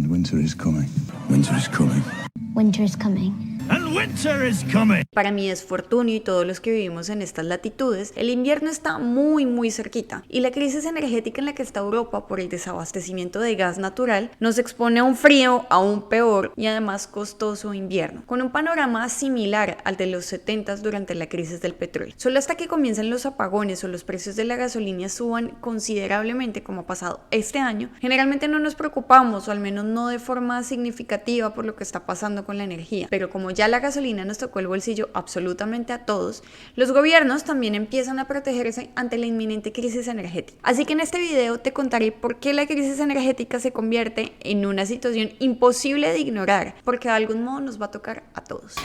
And winter is coming. Winter is coming. Winter is coming. And winter is coming. Para mi desfortunio y todos los que vivimos en estas latitudes, el invierno está muy cerquita y la crisis energética en la que está Europa por el desabastecimiento de gas natural nos expone a un frío aún peor y además costoso invierno, con un panorama similar al de los 70s durante la crisis del petróleo. Solo hasta que comiencen los apagones o los precios de la gasolina suban considerablemente como ha pasado este año, generalmente no nos preocupamos, o al menos no de forma significativa, por lo que está pasando con la energía, pero como ya la gasolina nos tocó el bolsillo absolutamente a todos, los gobiernos también empiezan a protegerse ante la inminente crisis energética. Así que en este video te contaré por qué la crisis energética se convierte en una situación imposible de ignorar, porque de algún modo nos va a tocar a todos.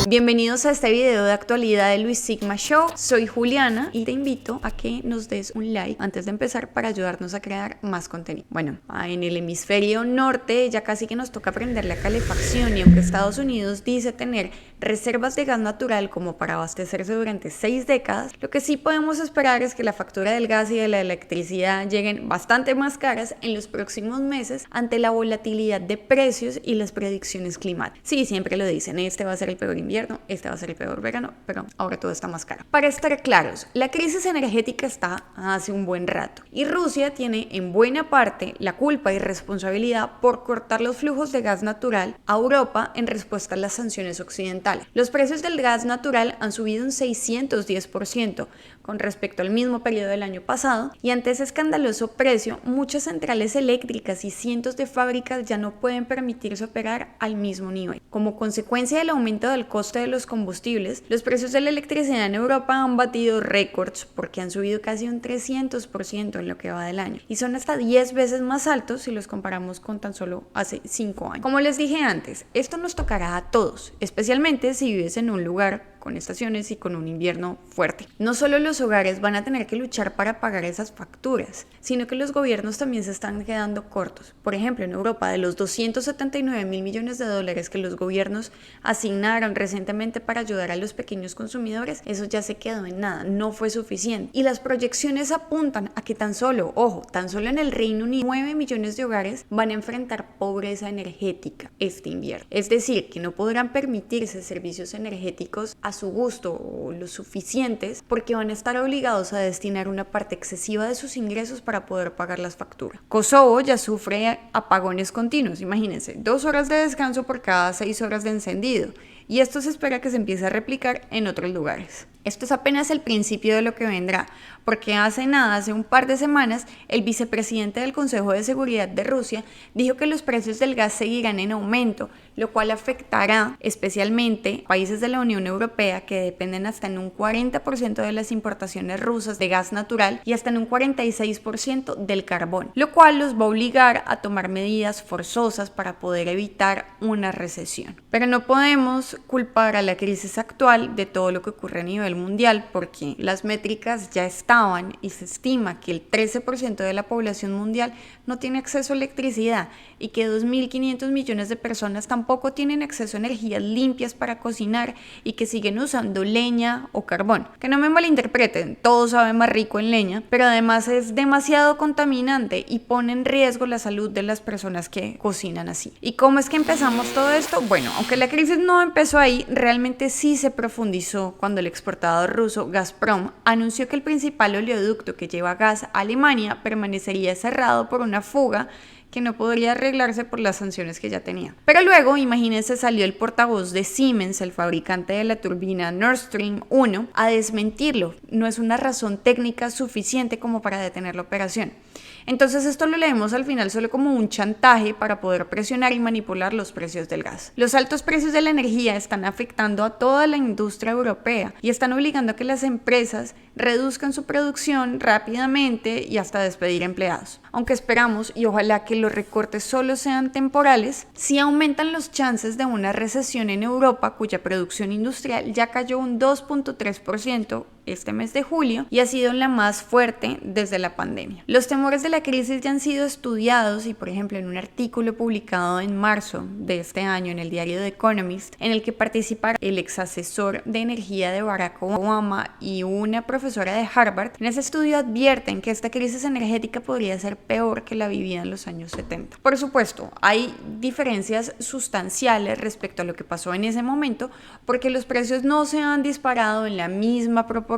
Bienvenidos a este video de actualidad de Luis Sigma Show. Soy Juliana y te invito a que nos des un like antes de empezar para ayudarnos a crear más contenido. Bueno, en el hemisferio norte ya casi que nos toca prender la calefacción, y aunque Estados Unidos dice tener reservas de gas natural como para abastecerse durante 6 décadas, lo que sí podemos esperar es que la factura del gas y de la electricidad lleguen bastante más caras en los próximos meses ante la volatilidad de precios y las predicciones climáticas. Sí, siempre lo dicen, este va a ser el peor invierno, este va a ser el peor verano, pero ahora todo está más caro. Para estar claros, la crisis energética está hace un buen rato y Rusia tiene en buena parte la culpa y responsabilidad por cortar los flujos de gas natural a Europa en respuesta a las sanciones occidentales. Los precios del gas natural han subido un 610% con respecto al mismo periodo del año pasado, y ante ese escandaloso precio, muchas centrales eléctricas y cientos de fábricas ya no pueden permitirse operar al mismo nivel. Como consecuencia del aumento del coste de los combustibles, los precios de la electricidad en Europa han batido récords porque han subido casi un 300% en lo que va del año, y son hasta 10 veces más altos si los comparamos con tan solo hace 5 años. Como les dije antes, esto nos tocará a todos, especialmente si vives en un lugar con estaciones y con un invierno fuerte. No solo los hogares van a tener que luchar para pagar esas facturas, sino que los gobiernos también se están quedando cortos. Por ejemplo, en Europa, de los 279.000 millones de dólares que los gobiernos asignaron recientemente para ayudar a los pequeños consumidores, eso ya se quedó en nada, no fue suficiente. Y las proyecciones apuntan a que tan solo en el Reino Unido, 9 millones de hogares van a enfrentar pobreza energética este invierno. Es decir, que no podrán permitirse servicios energéticos a su gusto o lo suficientes, porque van a estar obligados a destinar una parte excesiva de sus ingresos para poder pagar las facturas. Kosovo ya sufre apagones continuos, imagínense, 2 horas de descanso por cada 6 horas de encendido, y esto se espera que se empiece a replicar en otros lugares. Esto es apenas el principio de lo que vendrá, porque hace un par de semanas, el vicepresidente del Consejo de Seguridad de Rusia dijo que los precios del gas seguirán en aumento, lo cual afectará especialmente a países de la Unión Europea que dependen hasta en un 40% de las importaciones rusas de gas natural y hasta en un 46% del carbón, lo cual los va a obligar a tomar medidas forzosas para poder evitar una recesión. Pero no podemos culpar a la crisis actual de todo lo que ocurre a nivel mundial, porque las métricas ya estaban y se estima que el 13% de la población mundial no tiene acceso a electricidad y que 2.500 millones de personas tampoco tienen acceso a energías limpias para cocinar y que siguen usando leña o carbón. Que no me malinterpreten, todo sabe más rico en leña, pero además es demasiado contaminante y pone en riesgo la salud de las personas que cocinan así. ¿Y cómo es que empezamos todo esto? Bueno, aunque la crisis no empezó ahí, realmente sí se profundizó cuando el exportador ruso Gazprom anunció que el principal oleoducto que lleva gas a Alemania permanecería cerrado por una fuga que no podría arreglarse por las sanciones que ya tenía. Pero luego, imagínense, salió el portavoz de Siemens, el fabricante de la turbina Nord Stream 1, a desmentirlo. No es una razón técnica suficiente como para detener la operación. Entonces esto lo leemos al final solo como un chantaje para poder presionar y manipular los precios del gas. Los altos precios de la energía están afectando a toda la industria europea y están obligando a que las empresas reduzcan su producción rápidamente y hasta despedir empleados. Aunque esperamos y ojalá que los recortes solo sean temporales, sí aumentan los chances de una recesión en Europa, cuya producción industrial ya cayó un 2.3% este mes de julio y ha sido la más fuerte desde la pandemia. Los temores de la crisis ya han sido estudiados y, por ejemplo, en un artículo publicado en marzo de este año en el diario The Economist, en el que participaron el ex asesor de energía de Barack Obama y una profesora de Harvard, en ese estudio advierten que esta crisis energética podría ser peor que la vivida en los años 70. Por supuesto, hay diferencias sustanciales respecto a lo que pasó en ese momento, porque los precios no se han disparado en la misma proporción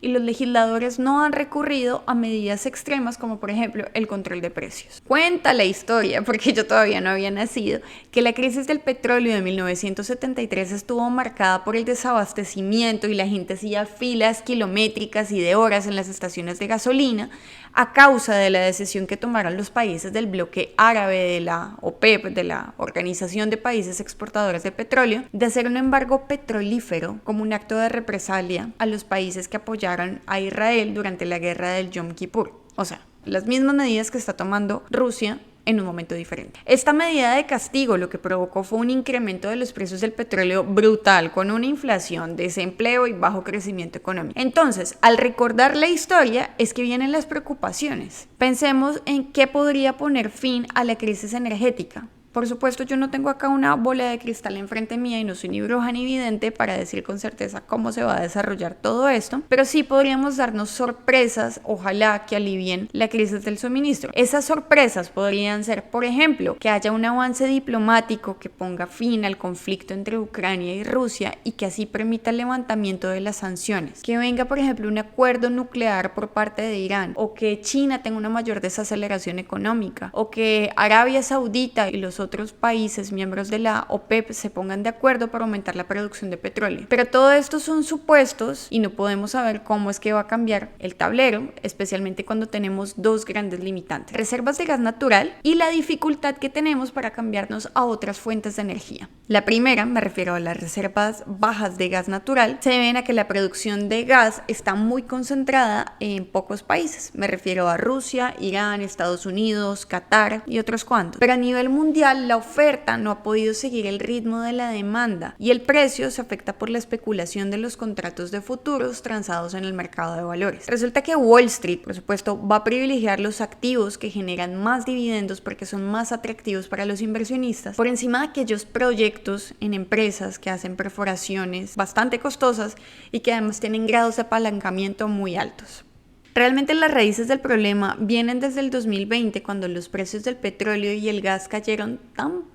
y los legisladores no han recurrido a medidas extremas como por ejemplo el control de precios. Cuenta la historia, porque yo todavía no había nacido, que la crisis del petróleo de 1973 estuvo marcada por el desabastecimiento y la gente hacía filas kilométricas y de horas en las estaciones de gasolina a causa de la decisión que tomaron los países del bloque árabe de la OPEP, de la Organización de Países Exportadores de Petróleo, de hacer un embargo petrolífero como un acto de represalia a los países que apoyaron a Israel durante la guerra del Yom Kippur. O sea, las mismas medidas que está tomando Rusia en un momento diferente. Esta medida de castigo lo que provocó fue un incremento de los precios del petróleo brutal, con una inflación, desempleo y bajo crecimiento económico. Entonces, al recordar la historia, es que vienen las preocupaciones. Pensemos en qué podría poner fin a la crisis energética. Por supuesto, yo no tengo acá una bola de cristal enfrente mía y no soy ni bruja ni vidente para decir con certeza cómo se va a desarrollar todo esto, pero sí podríamos darnos sorpresas, ojalá que alivien la crisis del suministro. Esas sorpresas podrían ser, por ejemplo, que haya un avance diplomático que ponga fin al conflicto entre Ucrania y Rusia y que así permita el levantamiento de las sanciones. Que venga, por ejemplo, un acuerdo nuclear por parte de Irán, o que China tenga una mayor desaceleración económica, o que Arabia Saudita y los otros países miembros de la OPEP se pongan de acuerdo para aumentar la producción de petróleo. Pero todo esto son supuestos y no podemos saber cómo es que va a cambiar el tablero, especialmente cuando tenemos dos grandes limitantes: reservas de gas natural y la dificultad que tenemos para cambiarnos a otras fuentes de energía. La primera, me refiero a las reservas bajas de gas natural, se deben a que la producción de gas está muy concentrada en pocos países. Me refiero a Rusia, Irán, Estados Unidos, Qatar y otros cuantos. Pero a nivel mundial, la oferta no ha podido seguir el ritmo de la demanda y el precio se afecta por la especulación de los contratos de futuros transados en el mercado de valores. Resulta que Wall Street, por supuesto, va a privilegiar los activos que generan más dividendos porque son más atractivos para los inversionistas, por encima de aquellos proyectos en empresas que hacen perforaciones bastante costosas y que además tienen grados de apalancamiento muy altos. Realmente las raíces del problema vienen desde el 2020, cuando los precios del petróleo y el gas cayeron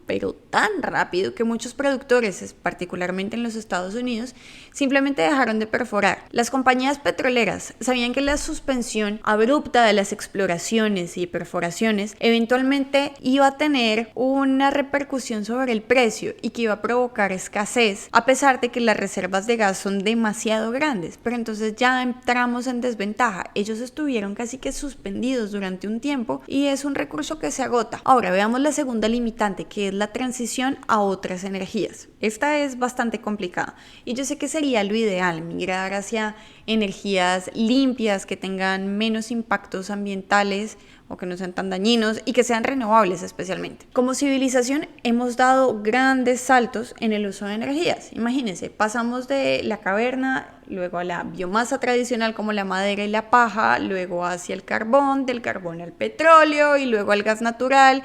pero tan rápido que muchos productores, particularmente en los Estados Unidos, simplemente dejaron de perforar. Las compañías petroleras sabían que la suspensión abrupta de las exploraciones y perforaciones eventualmente iba a tener una repercusión sobre el precio y que iba a provocar escasez, a pesar de que las reservas de gas son demasiado grandes. Pero entonces ya entramos en desventaja. Ellos estuvieron casi que suspendidos durante un tiempo y es un recurso que se agota. Ahora veamos la segunda limitante, que es la transición a otras energías. Esta es bastante complicada y yo sé que sería lo ideal migrar hacia energías limpias que tengan menos impactos ambientales o que no sean tan dañinos y que sean renovables especialmente. Como civilización hemos dado grandes saltos en el uso de energías. Imagínense, pasamos de la caverna, luego a la biomasa tradicional como la madera y la paja, luego hacia el carbón, del carbón al petróleo y luego al gas natural.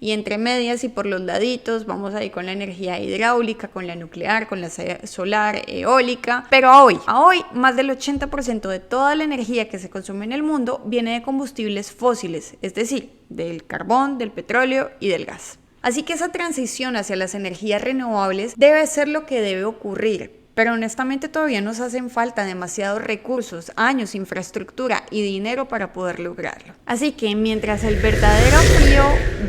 Y entre medias y por los laditos vamos ahí con la energía hidráulica, con la nuclear, con la solar, eólica. Pero a hoy más del 80% de toda la energía que se consume en el mundo viene de combustibles fósiles, es decir, del carbón, del petróleo y del gas. Así que esa transición hacia las energías renovables debe ser lo que debe ocurrir. Pero honestamente todavía nos hacen falta demasiados recursos, años, infraestructura y dinero para poder lograrlo. Así que mientras el verdadero frío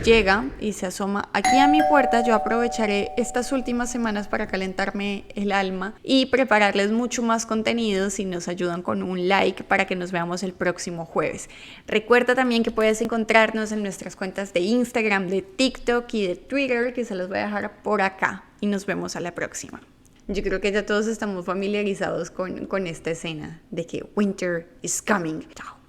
llega y se asoma aquí a mi puerta, yo aprovecharé estas últimas semanas para calentarme el alma y prepararles mucho más contenido si nos ayudan con un like para que nos veamos el próximo jueves. Recuerda también que puedes encontrarnos en nuestras cuentas de Instagram, de TikTok y de Twitter, que se los voy a dejar por acá, y nos vemos a la próxima. Yo creo que ya todos estamos familiarizados con esta escena de que winter is coming. Chao.